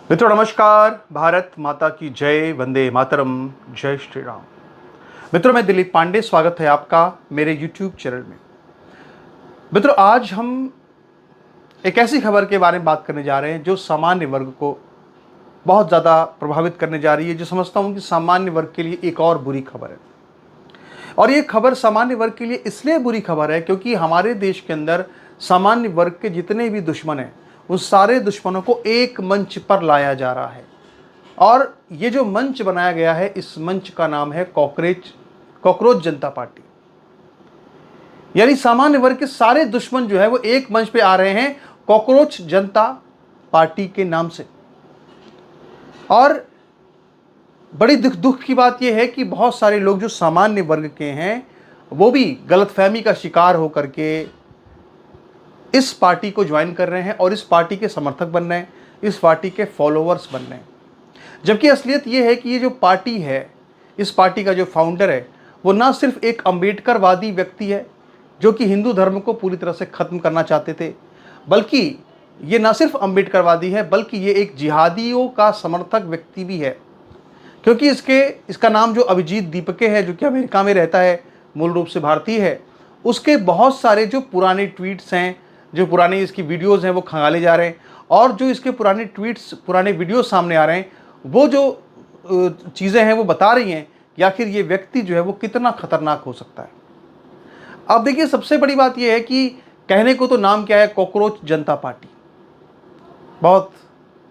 मित्रों नमस्कार। भारत माता की जय, वंदे मातरम, जय श्री राम। मित्रों मैं दिलीप पांडे, स्वागत है आपका मेरे YouTube चैनल में। मित्रों आज हम एक ऐसी खबर के बारे में बात करने जा रहे हैं जो सामान्य वर्ग को बहुत ज़्यादा प्रभावित करने जा रही है, जो समझता हूँ कि सामान्य वर्ग के लिए एक और बुरी खबर है। और ये खबर सामान्य वर्ग के लिए इसलिए बुरी खबर है क्योंकि हमारे देश के अंदर सामान्य वर्ग के जितने भी दुश्मन हैं उन सारे दुश्मनों को एक मंच पर लाया जा रहा है। और ये जो मंच बनाया गया है, इस मंच का नाम है कॉकरोच जनता पार्टी। यानी सामान्य वर्ग के सारे दुश्मन जो है वो एक मंच पे आ रहे हैं कॉकरोच जनता पार्टी के नाम से। और बड़ी दुख की बात यह है कि बहुत सारे लोग जो सामान्य वर्ग के हैं वो भी गलतफहमी का शिकार होकर के इस पार्टी को ज्वाइन कर रहे हैं और इस पार्टी के समर्थक बन रहे हैं, इस पार्टी के फॉलोअर्स बन रहे हैं। जबकि असलियत ये है कि ये जो पार्टी है, इस पार्टी का जो फाउंडर है वो ना सिर्फ एक अम्बेडकरवादी व्यक्ति है जो कि हिंदू धर्म को पूरी तरह से ख़त्म करना चाहते थे, बल्कि ये ना सिर्फ अम्बेडकरवादी है बल्कि ये एक जिहादियों का समर्थक व्यक्ति भी है। क्योंकि इसका नाम जो अभिजीत दीपके है, जो कि अमेरिका में रहता है, मूल रूप से भारतीय है, उसके बहुत सारे जो पुराने ट्वीट्स हैं, जो पुराने इसकी वीडियोज़ हैं वो खंगाले जा रहे हैं। और जो इसके पुराने ट्वीट्स, पुराने वीडियोज़ सामने आ रहे हैं, वो जो चीज़ें हैं वो बता रही हैं कि आखिर ये व्यक्ति जो है वो कितना खतरनाक हो सकता है। अब देखिए, सबसे बड़ी बात यह है कि कहने को तो नाम क्या है, कॉकरोच जनता पार्टी। बहुत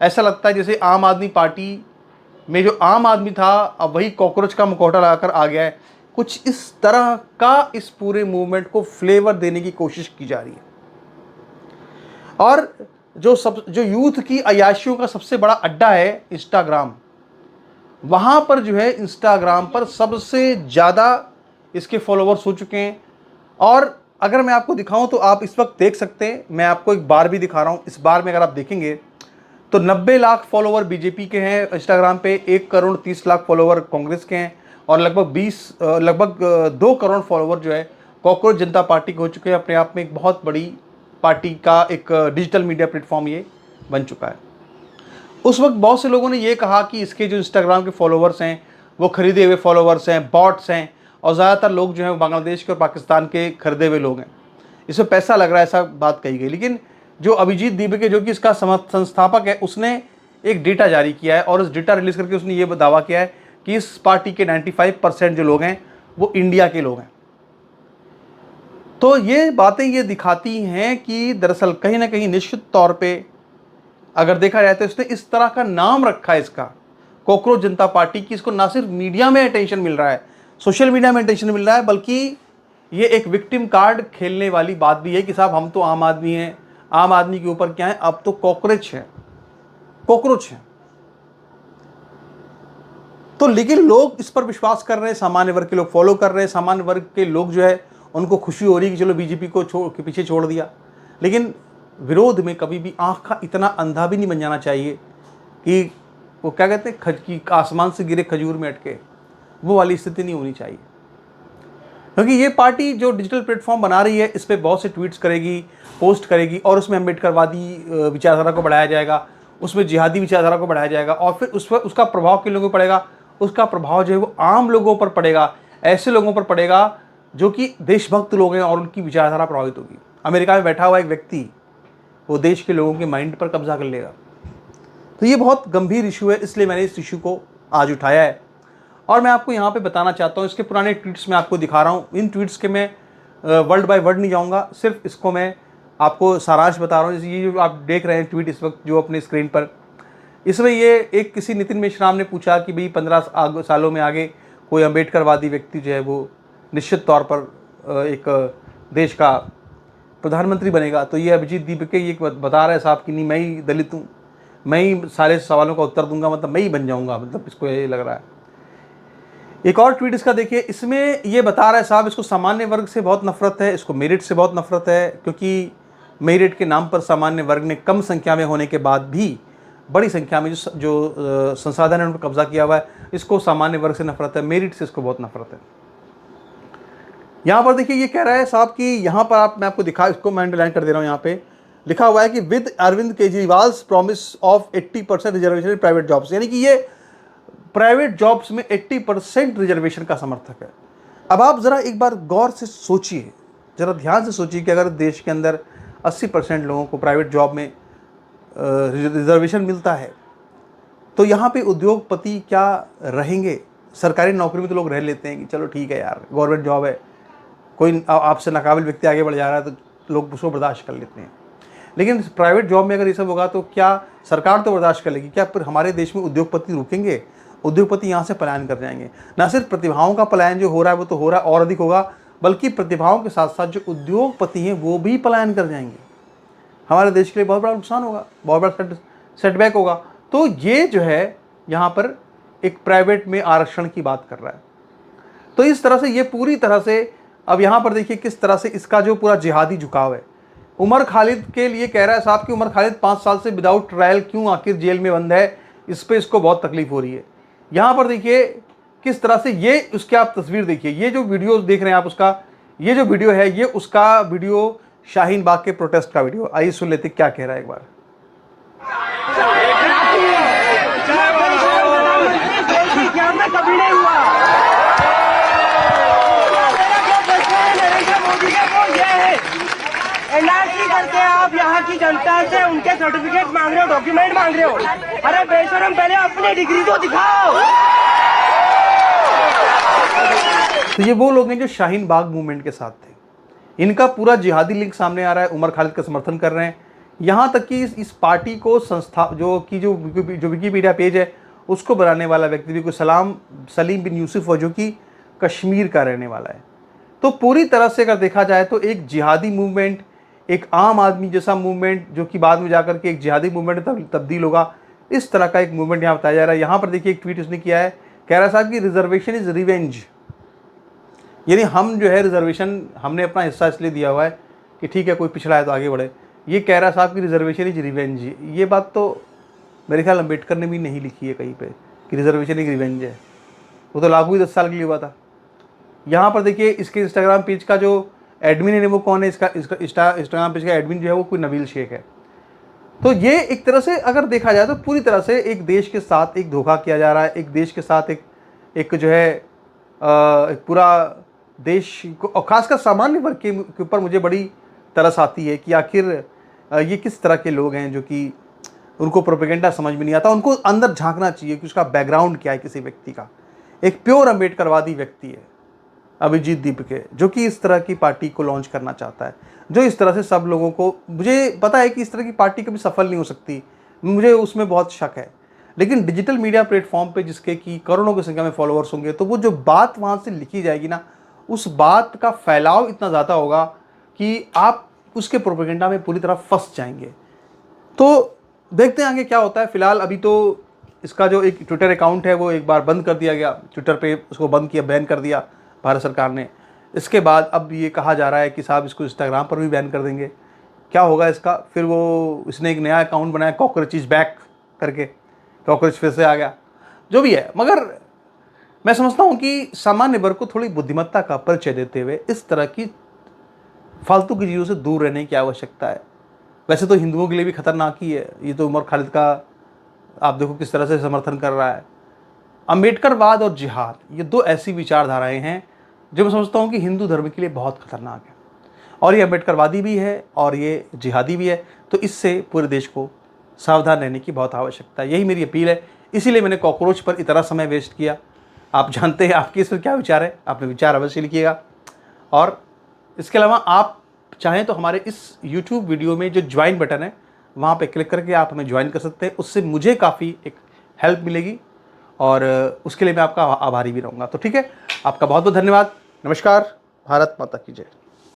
ऐसा लगता है जैसे आम आदमी पार्टी में जो आम आदमी था अब वही कॉकरोच का मुखौटा लगाकर आ गया है। कुछ इस तरह का इस पूरे मूवमेंट को फ्लेवर देने की कोशिश की जा रही है। और जो यूथ की अय्याशियों का सबसे बड़ा अड्डा है इंस्टाग्राम, वहाँ पर जो है इंस्टाग्राम पर सबसे ज़्यादा इसके फॉलोवर्स हो चुके हैं। और अगर मैं आपको दिखाऊं तो आप इस वक्त देख सकते हैं, मैं आपको एक बार भी दिखा रहा हूं। इस बार में अगर आप देखेंगे तो 90 लाख फॉलोवर बीजेपी के हैं इंस्टाग्राम पे, 1 करोड़ 30 लाख फॉलोवर कांग्रेस के हैं और लगभग 2 करोड़ फॉलोवर जो है कॉकरोच जनता पार्टी के हो चुके हैं। अपने आप में एक बहुत बड़ी पार्टी का एक डिजिटल मीडिया प्लेटफॉर्म ये बन चुका है। उस वक्त बहुत से लोगों ने ये कहा कि इसके जो इंस्टाग्राम के फॉलोवर्स हैं वो खरीदे हुए फॉलोवर्स हैं, बॉट्स हैं, और ज़्यादातर लोग जो हैं वो बांग्लादेश के और पाकिस्तान के खरीदे हुए लोग हैं, इसमें पैसा लग रहा है, ऐसा बात कही गई। लेकिन जो अभिजीत दीपके, जो कि इसका संस्थापक है, उसने एक डेटा जारी किया है और उस डेटा रिलीज़ करके उसने ये दावा किया है कि इस पार्टी के 95% जो लोग हैं वो इंडिया के लोग हैं। तो ये बातें ये दिखाती हैं कि दरअसल कहीं ना कहीं निश्चित तौर पे अगर देखा जाए तो इसने इस तरह का नाम रखा है इसका, कॉकरोच जनता पार्टी की, इसको ना सिर्फ मीडिया में अटेंशन मिल रहा है, सोशल मीडिया में अटेंशन मिल रहा है, बल्कि ये एक विक्टिम कार्ड खेलने वाली बात भी है कि साहब हम तो आम आदमी हैं, आम आदमी के ऊपर क्या है, अब तो कॉकरोच है, कॉकरोच है। तो लेकिन लोग इस पर विश्वास कर रहे हैं, सामान्य वर्ग के लोग फॉलो कर रहे हैं, सामान्य वर्ग के लोग जो है उनको खुशी हो रही है कि चलो बीजेपी को के पीछे छोड़ दिया। लेकिन विरोध में कभी भी आँख का इतना अंधा भी नहीं बन जाना चाहिए कि वो क्या कहते हैं, कि आसमान से गिरे खजूर में अटके, वो वाली स्थिति नहीं होनी चाहिए। क्योंकि ये पार्टी जो डिजिटल प्लेटफॉर्म बना रही है, इस पर बहुत से ट्वीट्स करेगी, पोस्ट करेगी, और उसमें अम्बेडकरवादी विचारधारा को बढ़ाया जाएगा, उसमें जिहादी विचारधारा को बढ़ाया जाएगा, और फिर उस पर उसका प्रभाव किन लोगों पर पड़ेगा, उसका प्रभाव जो है वो आम लोगों पर पड़ेगा, ऐसे लोगों पर पड़ेगा जो कि देशभक्त लोग हैं और उनकी विचारधारा प्रभावित होगी। अमेरिका में बैठा हुआ एक व्यक्ति वो देश के लोगों के माइंड पर कब्जा कर लेगा। तो ये बहुत गंभीर इशू है, इसलिए मैंने इस इशू को आज उठाया है और मैं आपको यहाँ पे बताना चाहता हूँ। इसके पुराने ट्वीट्स में आपको दिखा रहा हूँ। इन ट्वीट्स के मैं वर्ड बाय वर्ड नहीं जाऊँगा, सिर्फ इसको मैं आपको सारांश बता रहा हूँ। जैसे ये जो आप देख रहे हैं ट्वीट इस वक्त जो अपने स्क्रीन पर, इसमें ये एक किसी नितिन मेश्राम ने पूछा कि भाई 15 सालों में आगे कोई अम्बेडकरवादी व्यक्ति जो है वो निश्चित तौर पर एक देश का प्रधानमंत्री बनेगा। तो ये अभिजीत दीपके ये बता रहा है साहब कि नहीं, मैं ही दलित हूँ, मैं ही सारे सवालों का उत्तर दूंगा, मतलब मैं ही बन जाऊंगा, मतलब इसको ये लग रहा है। एक और ट्वीट इसका देखिए, इसमें ये बता रहा है साहब इसको सामान्य वर्ग से बहुत नफरत है, इसको मेरिट से बहुत नफरत है, क्योंकि मेरिट के नाम पर सामान्य वर्ग ने कम संख्या में होने के बाद भी बड़ी संख्या में जो संसाधन है उन पर कब्जा किया हुआ है, इसको सामान्य वर्ग से नफरत है, मेरिट से इसको बहुत नफरत है। यहाँ पर देखिए ये कह रहा है साहब कि यहाँ पर मैं आपको दिखा, इसको मैं अंडरलाइन कर दे रहा हूँ यहाँ पे, लिखा हुआ है कि with Arvind Kejriwal's promise of 80% reservation in private jobs, यानी कि ये प्राइवेट जॉब्स में 80% रिजर्वेशन का समर्थक है। अब आप ज़रा एक बार गौर से सोचिए, ज़रा ध्यान से सोचिए कि अगर देश के अंदर 80% लोगों को प्राइवेट जॉब में रिजर्वेशन मिलता है तो यहाँ पे उद्योगपति क्या रहेंगे? सरकारी नौकरी में तो लोग रह लेते हैं कि चलो ठीक है यार, गवर्नमेंट जॉब है, कोई आपसे नाकाबिल व्यक्ति आगे बढ़ जा रहा है तो लोग उसको बर्दाश्त कर लेते हैं। लेकिन प्राइवेट जॉब में अगर ये सब होगा तो क्या सरकार तो बर्दाश्त कर लेगी, क्या फिर हमारे देश में उद्योगपति रुकेंगे? उद्योगपति यहाँ से पलायन कर जाएंगे। ना सिर्फ प्रतिभाओं का पलायन जो हो रहा है वो तो हो रहा है और अधिक होगा, बल्कि प्रतिभाओं के साथ साथ जो उद्योगपति हैं वो भी पलायन कर जाएंगे। हमारे देश के लिए बहुत बड़ा नुकसान होगा, बहुत बड़ा सेटबैक होगा। तो ये जो है यहाँ पर एक प्राइवेट में आरक्षण की बात कर रहा है। तो इस तरह से ये पूरी तरह से, अब यहाँ पर देखिए किस तरह से इसका जो पूरा जिहादी झुकाव है। उमर खालिद के लिए कह रहा है साहब कि उमर खालिद 5 साल से विदाउट ट्रायल क्यों आखिर जेल में बंद है, इस पर इसको बहुत तकलीफ हो रही है। यहाँ पर देखिए किस तरह से ये उसकी आप तस्वीर देखिए, ये जो वीडियो देख रहे हैं आप, उसका ये जो वीडियो है ये उसका वीडियो शाहीन बाग के प्रोटेस्ट का वीडियो। आइए सुन लेते क्या कह रहा है एक बार। कभी नहीं हुआ। एनआरसी करके आप यहाँ की जनता से उनके सर्टिफिकेट मांग रहे हो, डॉक्यूमेंट मांग रहे हो। अरे बेशरम, पहले अपनी डिग्री तो दिखाओ। तो ये वो लोग हैं जो शाहीन बाग मूवमेंट के साथ थे। इनका पूरा जिहादी लिंक सामने आ रहा है, उमर खालिद का समर्थन कर रहे हैं। यहाँ तक कि इस पार्टी को संस्था जो विकीपीडिया पेज है उसको बनाने वाला व्यक्ति भी कोई सलीम बिन यूसुफ हो, जो कि कश्मीर का रहने वाला है। तो पूरी तरह से अगर देखा जाए तो एक जिहादी मूवमेंट, एक आम आदमी जैसा मूवमेंट जो कि बाद में जाकर के एक जिहादी मूवमेंट में तब्दील होगा, इस तरह का एक मूवमेंट यहाँ बताया जा रहा है। यहाँ पर देखिए एक ट्वीट उसने किया है, कह रहा साहब कि रिजर्वेशन इज रिवेंज, यानी हम जो है रिजर्वेशन हमने अपना हिस्सा इसलिए दिया हुआ है कि ठीक है कोई पिछड़ा है तो आगे बढ़े। ये कह रहा साहब कि रिजर्वेशन इज रिवेंज, ये बात तो मेरे ख्याल अम्बेडकर ने भी नहीं लिखी है कहीं पे कि रिजर्वेशन एक रिवेंज है, वो तो लागू ही 10 साल के लिए हुआ था। यहाँ पर देखिए इसके इंस्टाग्राम पेज का जो एडमिन है वो कौन है, इसका इंस्टाग्राम पेज का एडमिन जो है वो कोई नबील शेख है। तो ये एक तरह से अगर देखा जाए तो पूरी तरह से एक देश के साथ एक धोखा किया जा रहा है, एक देश के साथ एक जो है एक पूरा देश को, और खासकर सामान्य वर्ग के ऊपर मुझे बड़ी तरस आती है कि आखिर ये किस तरह के लोग हैं जो कि उनको प्रोपेगेंडा समझ में नहीं आता। उनको अंदर झांकना चाहिए कि उसका बैकग्राउंड क्या है किसी व्यक्ति का। एक प्योर अम्बेडकरवादी व्यक्ति है अभिजीत दीपके, जो कि इस तरह की पार्टी को लॉन्च करना चाहता है, जो इस तरह से सब लोगों को, मुझे पता है कि इस तरह की पार्टी कभी सफल नहीं हो सकती, मुझे उसमें बहुत शक है। लेकिन डिजिटल मीडिया प्लेटफॉर्म पे जिसके कि करोड़ों की संख्या में फॉलोअर्स होंगे, तो वो जो बात वहाँ से लिखी जाएगी ना, उस बात का फैलाव इतना ज़्यादा होगा कि आप उसके प्रोपेगेंडा में पूरी तरह फंस जाएंगे। तो देखते हैं आगे क्या होता है। फिलहाल अभी तो इसका जो एक ट्विटर अकाउंट है वो एक बार बंद कर दिया गया, ट्विटर पे उसको बंद किया, बैन कर दिया भारत सरकार ने। इसके बाद अब ये कहा जा रहा है कि साहब इसको इंस्टाग्राम पर भी बैन कर देंगे। क्या होगा इसका? फिर वो इसने एक नया अकाउंट बनाया कॉकरोच इज बैक करके, कॉकरोच फिर से आ गया, जो भी है। मगर मैं समझता हूँ कि सामान्य वर्ग को थोड़ी बुद्धिमत्ता का परिचय देते हुए इस तरह की फालतू की चीज़ों से दूर रहने की आवश्यकता है। वैसे तो हिंदुओं के लिए भी खतरनाक ही है ये, तो उमर खालिद का आप देखो किस तरह से समर्थन कर रहा है। अम्बेडकरवाद और जिहाद, ये दो ऐसी विचारधाराएं हैं जो मैं समझता हूँ कि हिंदू धर्म के लिए बहुत खतरनाक है, और ये अम्बेडकरवादी भी है और ये जिहादी भी है। तो इससे पूरे देश को सावधान रहने की बहुत आवश्यकता है, यही मेरी अपील है। इसीलिए मैंने कॉकरोच पर इतना समय वेस्ट किया। आप जानते हैं आपके इस पर क्या विचार है, आपने विचार अवश्य लिखिएगा। और इसके अलावा आप चाहें तो हमारे इस YouTube वीडियो में जो ज्वाइन बटन है वहाँ पे क्लिक करके आप हमें ज्वाइन कर सकते हैं, उससे मुझे काफ़ी एक हेल्प मिलेगी और उसके लिए मैं आपका आभारी भी रहूँगा। तो ठीक है, आपका बहुत बहुत धन्यवाद। नमस्कार। भारत माता की जय।